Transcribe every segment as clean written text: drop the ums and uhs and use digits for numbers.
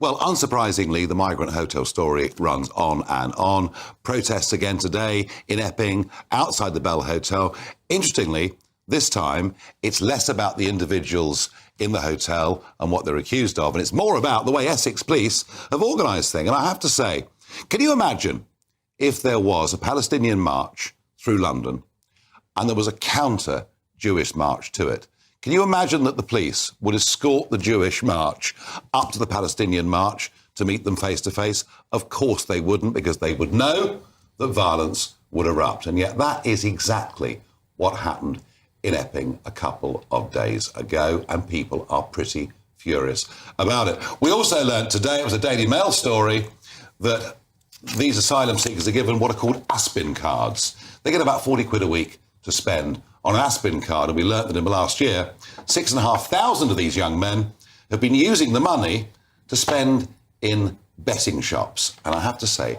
Well, unsurprisingly, the migrant hotel story runs on and on. Protests again today in Epping, outside the Bell Hotel. Interestingly, this time, it's less about the individuals in the hotel and what they're accused of, and it's more about the way Essex police have organised things. And I have to say, can you imagine if there was a Palestinian march through London and there was a counter-Jewish march to it? Can you imagine that the police would escort the Jewish march up to the Palestinian march to meet them face to face? Of course they wouldn't, because they would know that violence would erupt. And yet that is exactly what happened in Epping a couple of days ago, and people are pretty furious about it. We also learnt today, it was a Daily Mail story, that these asylum seekers are given what are called Aspin cards. They get about 40 quid a week to spend on an Aspin card, and we learnt that in the last year, 6,500 of these young men have been using the money to spend in betting shops. And I have to say,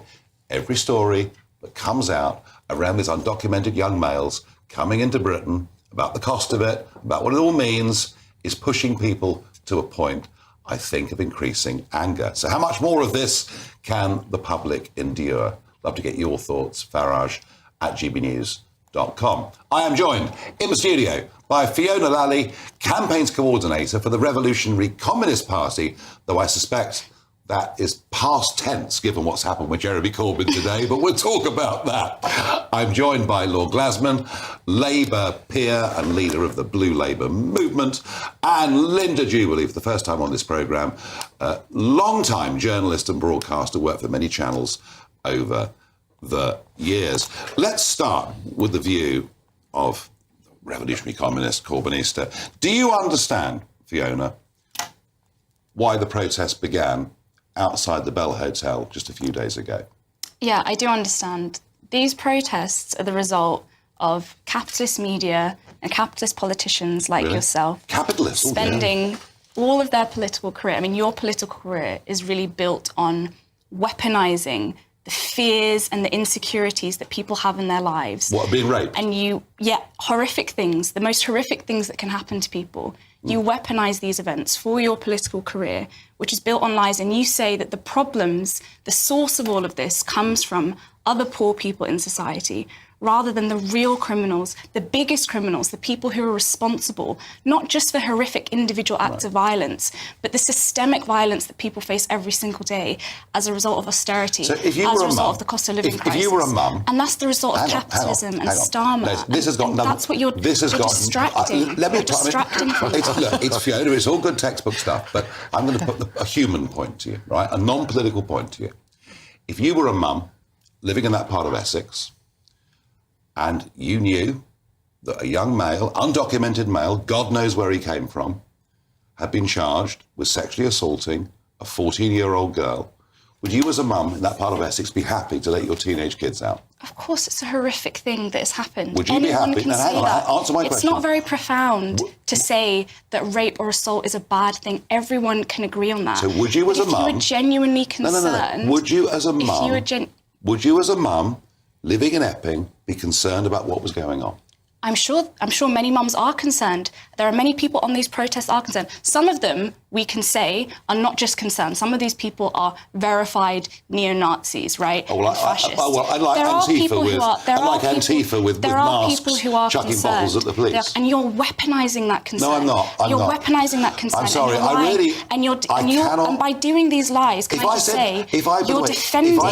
every story that comes out around these undocumented young males coming into Britain, about the cost of it, about what it all means, is pushing people to a point, I think, of increasing anger. So how much more of this can the public endure? Love to get your thoughts. Farage at gbnews.com. I am joined in the studio by Fiona Lali, campaigns coordinator for the Revolutionary Communist Party, though I suspect that is past tense, given what's happened with Jeremy Corbyn today, but we'll talk about that. I'm joined by Lord Glasman, Labour peer and leader of the Blue Labour movement, and Linda Duberley, for the first time on this programme, long-time journalist and broadcaster, worked for many channels over the years. Let's start with the view of revolutionary communist Corbynista. Do you understand, Fiona, why the protest began outside the Bell Hotel just a few days ago? Yeah, I do understand. These protests are the result of capitalist media and capitalist politicians like yourself. Capitalists? Spending all of their political career. I mean, your political career is really built on weaponising the fears and the insecurities that people have in their lives. What, being raped? And horrific things, the most horrific things that can happen to people. You weaponise these events for your political career, which is built on lies, and you say that the problems, the source of all of this comes from other poor people in society, rather than the real criminals, the biggest criminals, the people who are responsible, not just for horrific individual acts of violence, but the systemic violence that people face every single day as a result of austerity, so if you as were a result mum, of the cost of living crisis. If you were a mum... And that's the result of capitalism and Starmer. No, this has got nothing... That's what you're distracting. Let me distracting from Look, it's Fiona, it's all good textbook stuff, but I'm going to put a human point to you, right? A non-political point to you. If you were a mum living in that part of Essex, and you knew that a young male, undocumented male, God knows where he came from, had been charged with sexually assaulting a 14-year-old girl, would you as a mum in that part of Essex be happy to let your teenage kids out? Of course, it's a horrific thing that has happened. Would you be happy? Can say that. Answer my question. It's not very profound to say that rape or assault is a bad thing. Everyone can agree on that. So would you as a mum... If you were genuinely concerned... No. Would you as a mum... Would you as a mum living in Epping be concerned about what was going on? I'm sure many mums are concerned. There are many people on these protests are concerned. Some of them, we can say, are not just concerned. Some of these people are verified neo-Nazis, right? Fascists. I like Antifa with masks chucking bottles at the police. And you're weaponising that concern. No, I'm not. You're weaponising that concern. I'm sorry, and by doing these lies, you're defending the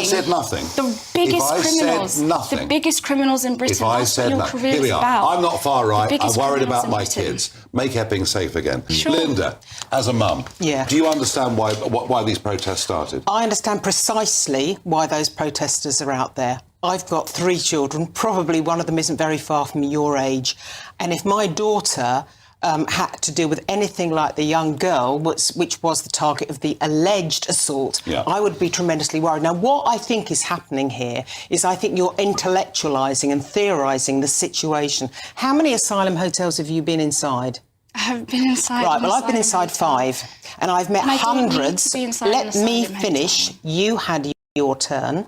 biggest criminals in Britain. That's what your career is about. I'm not far right. I'm worried about my kids. Make Epping safe again. Sure. Linda, as a mum, do you understand why these protests started? I understand precisely why those protesters are out there. I've got 3 children. Probably one of them isn't very far from your age. And if my daughter had to deal with anything like the young girl, which was the target of the alleged assault, I would be tremendously worried. Now, what I think is happening here is I think you're intellectualising and theorising the situation. How many asylum hotels have you been inside? I haven't been inside. Right, well, I've been inside 5, and I've met hundreds. Let me finish. You had your turn.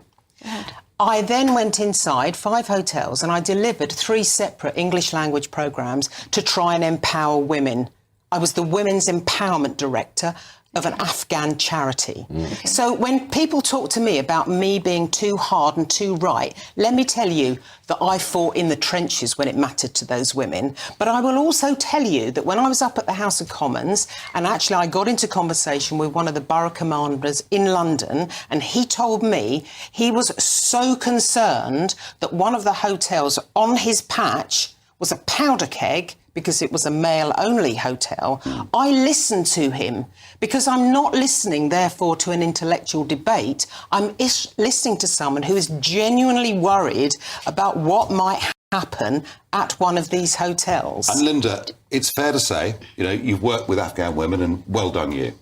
I then went inside 5 hotels and I delivered 3 separate English language programmes to try and empower women. I was the Women's Empowerment Director. of an Afghan charity. Okay. So when people talk to me about me being too hard and too right, let me tell you that I fought in the trenches when it mattered to those women. But I will also tell you that when I was up at the House of Commons, and actually I got into conversation with one of the borough commanders in London, and he told me he was so concerned that one of the hotels on his patch was a powder keg because it was a male-only hotel. I listened to him because I'm not listening, therefore, to an intellectual debate. I'm listening to someone who is genuinely worried about what might happen at one of these hotels. And Linda, it's fair to say, you've worked with Afghan women, and well done you.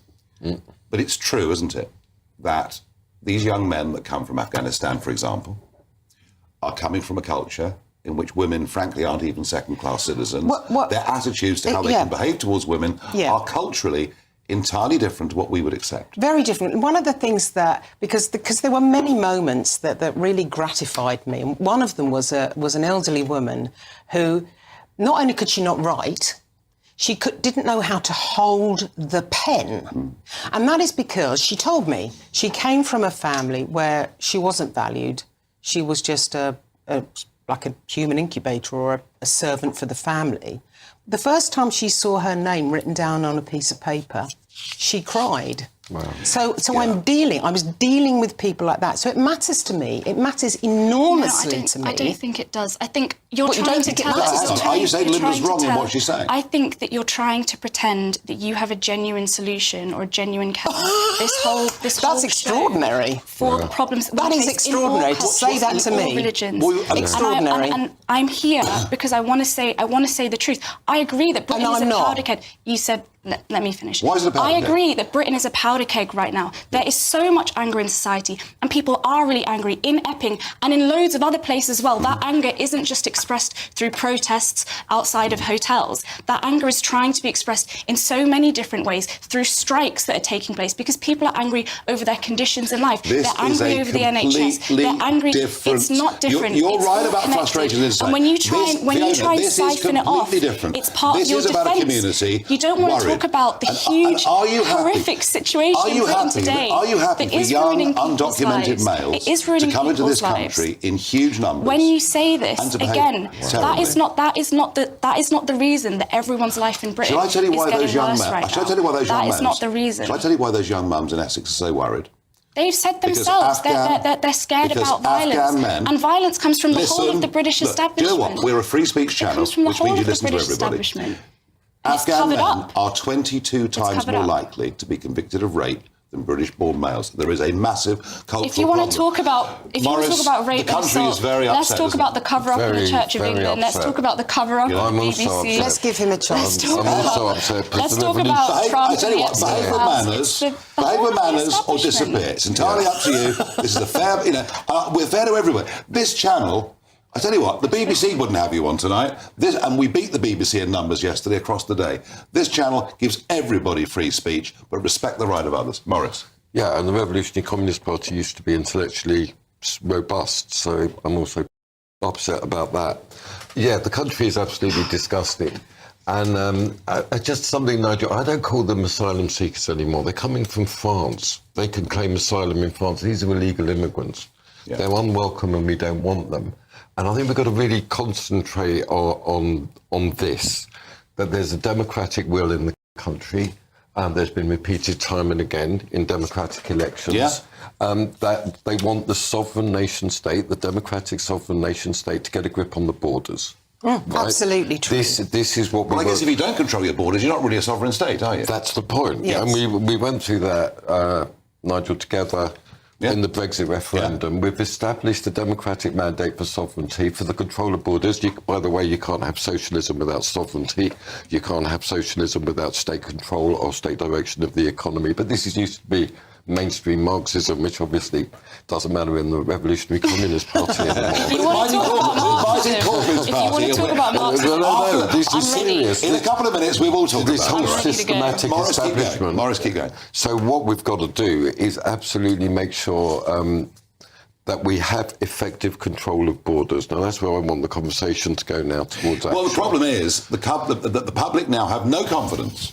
But it's true, isn't it, that these young men that come from Afghanistan, for example, are coming from a culture in which women, frankly, aren't even second-class citizens. Their attitudes to how they can behave towards women are culturally entirely different to what we would accept. Very different. One of the things that, because there were many moments that really gratified me, and one of them was an elderly woman who, not only could she not write, she didn't know how to hold the pen. And that is because, she told me, she came from a family where she wasn't valued. She was just like a human incubator or a servant for the family. The first time she saw her name written down on a piece of paper, she cried. Wow. So I was dealing with people like that. So it matters to me. It matters enormously to me. I don't think it does. I think you're trying to tell us... Are you saying Linda's wrong in what she's saying? I think that you're trying to pretend that you have a genuine solution or a genuine cure. That's extraordinary. For the problems that is extraordinary to say that to me. Religions. Extraordinary. And I'm here because I want to say the truth. I agree that Britain is a powder keg. You said... Let me finish. Why is it a powder keg? I agree that Britain is a powder keg right now. There is so much anger in society, and people are really angry in Epping and in loads of other places as well. That anger isn't just expressed through protests outside of hotels. That anger is trying to be expressed in so many different ways through strikes that are taking place because people are angry over their conditions in life. They're angry over the NHS. They're angry. It's not different. You're right about frustration in society. And when you try and siphon it off, it's part of your defence. This is about a community. You don't want to talk about the huge, horrific situation today. Are you happy for young, undocumented males to come into this country in huge numbers? When you say this, again, that is not the reason that everyone's life in Britain is getting worse right now. Shall I tell you why those young men? That is not the reason. Shall I tell you why those young mums in Essex are so worried? They've said themselves they're scared about violence. And violence comes from the whole of the British establishment. Do you know what? We're a free speech channel, which means you listen to everybody. Afghan men are 22 times more likely to be convicted of rape than British-born males. There is a massive cultural problem. If you want to talk about rape and assault, let's talk about the cover-up in the Church of England. Let's talk about the cover-up on the BBC. Let's give him a chance. Let's talk about Trump. I tell you what, behave with manners or disappear. It's entirely up to you. This is a fair, we're fair to everybody. This channel... I tell you what, the BBC wouldn't have you on tonight. And we beat the BBC in numbers yesterday across the day. This channel gives everybody free speech, but respect the right of others. Morris. Yeah, and the Revolutionary Communist Party used to be intellectually robust, so I'm also upset about that. Yeah, the country is absolutely disgusting. And just something, Nigel, I don't call them asylum seekers anymore. They're coming from France. They can claim asylum in France. These are illegal immigrants. Yeah. They're unwelcome and we don't want them. And I think we've got to really concentrate on this, that there's a democratic will in the country, and there's been repeated time and again in democratic elections, that they want the sovereign nation state, the democratic sovereign nation state, to get a grip on the borders. Right? Absolutely true. This is what I guess if you don't control your borders, you're not really a sovereign state, are you? That's the point. Yes. And we went through that, Nigel, together. In the Brexit referendum, we've established a democratic mandate for sovereignty, for the control of borders. By the way, you can't have socialism without sovereignty. You can't have socialism without state control or state direction of the economy. But this used to be mainstream Marxism, which obviously doesn't matter in the Revolutionary Communist Party anymore. If you want to talk about Marxism, this is serious. In a couple of minutes, we will talk about this whole systematic establishment. Morris, keep going. So what we've got to do is absolutely make sure that we have effective control of borders. Now, that's where I want the conversation to go now towards action. Well, the problem is the public now have no confidence.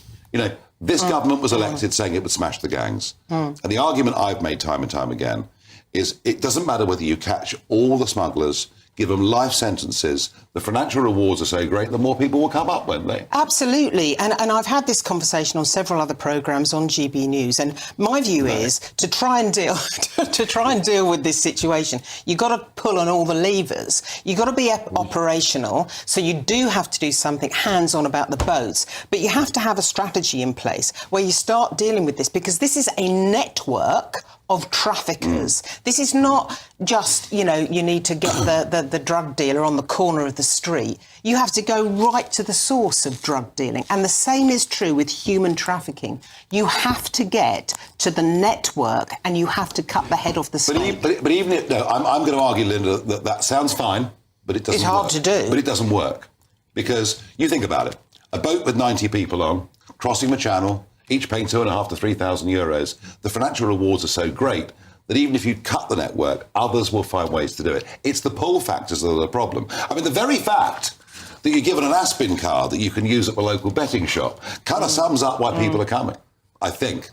This government was elected saying it would smash the gangs. And the argument I've made time and time again is it doesn't matter whether you catch all the smugglers, give them life sentences, the financial rewards are so great, the more people will come up, won't they? Absolutely. And I've had this conversation on several other programmes on GB News. And my view is to try and deal with this situation, you've got to pull on all the levers. You've got to be operational. So you do have to do something hands-on about the boats. But you have to have a strategy in place where you start dealing with this, because this is a network of traffickers. This is not just, you need to get the drug dealer on the corner of the street. You have to go right to the source of drug dealing. And the same is true with human trafficking. You have to get to the network and you have to cut the head off the snake. But even if, no, I'm going to argue, Linda, that sounds fine, but it doesn't work. It's hard to do. But it doesn't work. Because you think about it, a boat with 90 people on, crossing the channel, each paying €2,500 to €3,000, the financial rewards are so great that even if you cut the network, others will find ways to do it. It's the pull factors that are the problem. I mean, the very fact that you're given an Aspin card that you can use at the local betting shop kind of sums up why people are coming, I think.